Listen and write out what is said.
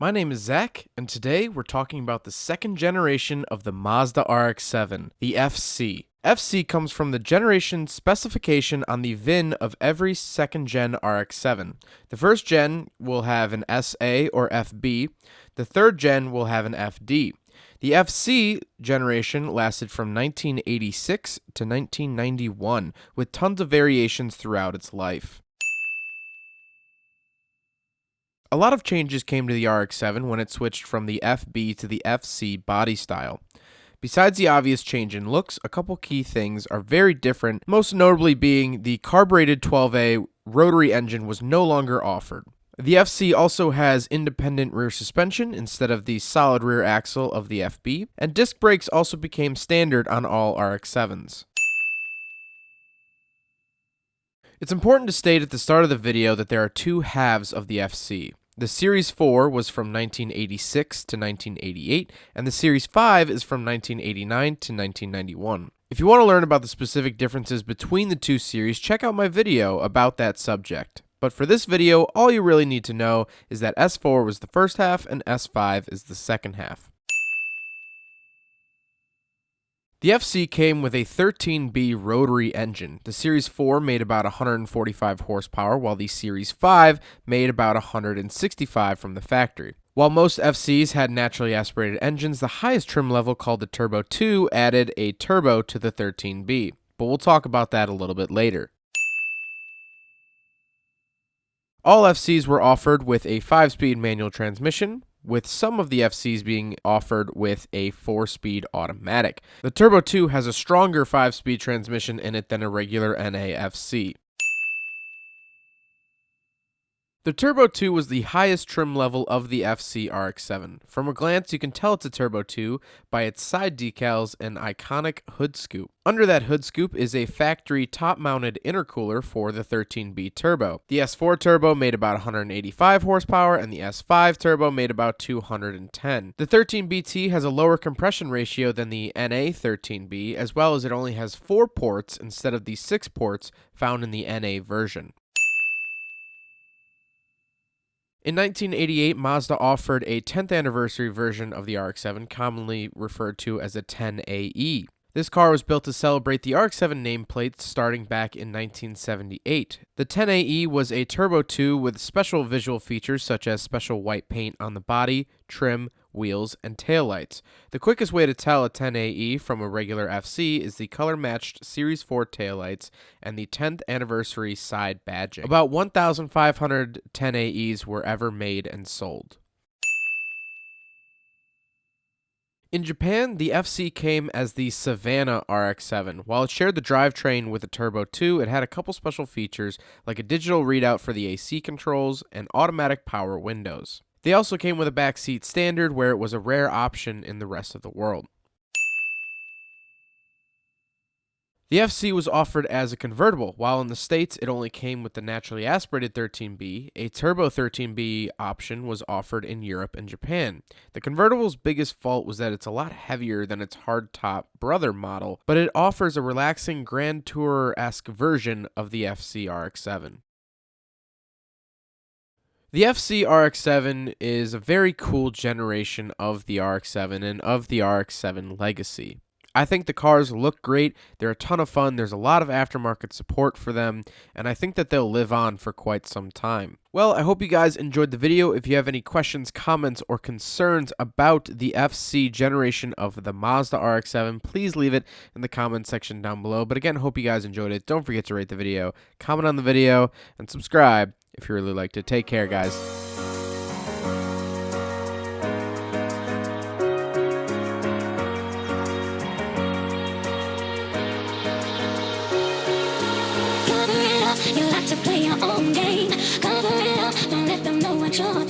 My name is Zach, and today we're talking about the second generation of the Mazda RX-7, the FC. FC comes from the generation specification on the VIN of every second-gen RX-7. The first gen will have an SA or FB, the third gen will have an FD. The FC generation lasted from 1986 to 1991, with tons of variations throughout its life. A lot of changes came to the RX-7 when it switched from the FB to the FC body style. Besides the obvious change in looks, a couple key things are very different, most notably being the carbureted 12A rotary engine was no longer offered. The FC also has independent rear suspension instead of the solid rear axle of the FB, and disc brakes also became standard on all RX-7s. It's important to state at the start of the video that there are two halves of the FC. The Series 4 was from 1986 to 1988, and the Series 5 is from 1989 to 1991. If you want to learn about the specific differences between the two series, check out my video about that subject. But for this video, all you really need to know is that S4 was the first half and S5 is the second half. The FC came with a 13B rotary engine. The Series 4 made about 145 horsepower, while the Series 5 made about 165 from the factory. While most FCs had naturally aspirated engines, the highest trim level, called the Turbo 2, added a turbo to the 13B. But we'll talk about that a little bit later. All FCs were offered with a 5-speed manual transmission, with some of the FCs being offered with a 4-speed automatic. The Turbo 2 has a stronger 5-speed transmission in it than a regular NA FC. The Turbo 2 was the highest trim level of the FC RX-7. From a glance, you can tell it's a Turbo 2 by its side decals and iconic hood scoop. Under that hood scoop is a factory top-mounted intercooler for the 13B turbo. The S4 turbo made about 185 horsepower, and the S5 turbo made about 210. The 13BT has a lower compression ratio than the NA 13B, as well as it only has 4 ports instead of the 6 ports found in the NA version. In 1988, Mazda offered a 10th anniversary version of the RX-7, commonly referred to as a 10AE. This car was built to celebrate the RX-7 nameplate starting back in 1978. The 10AE was a Turbo 2 with special visual features such as special white paint on the body, trim, wheels, and taillights. The quickest way to tell a 10AE from a regular FC is the color-matched Series 4 taillights and the 10th anniversary side badging. About 1,500 10AEs were ever made and sold. In Japan, the FC came as the Savannah RX-7. While it shared the drivetrain with the Turbo 2, it had a couple special features like a digital readout for the AC controls and automatic power windows. They also came with a backseat standard, where it was a rare option in the rest of the world. The FC was offered as a convertible, while in the States it only came with the naturally aspirated 13B. A turbo 13B option was offered in Europe and Japan. The convertible's biggest fault was that it's a lot heavier than its hardtop brother model, but it offers a relaxing Grand Tourer-esque version of the FC RX-7. The FC RX-7 is a very cool generation of the RX-7 and of the RX-7 legacy. I think the cars look great, they're a ton of fun, there's a lot of aftermarket support for them, and I think that they'll live on for quite some time. Well, I hope you guys enjoyed the video. If you have any questions, comments, or concerns about the FC generation of the Mazda RX-7, please leave it in the comment section down below. But again, hope you guys enjoyed it. Don't forget to rate the video, comment on the video, and subscribe if you really liked it. Take care, guys. You like to play your own game. Cover it up, don't let them know what you're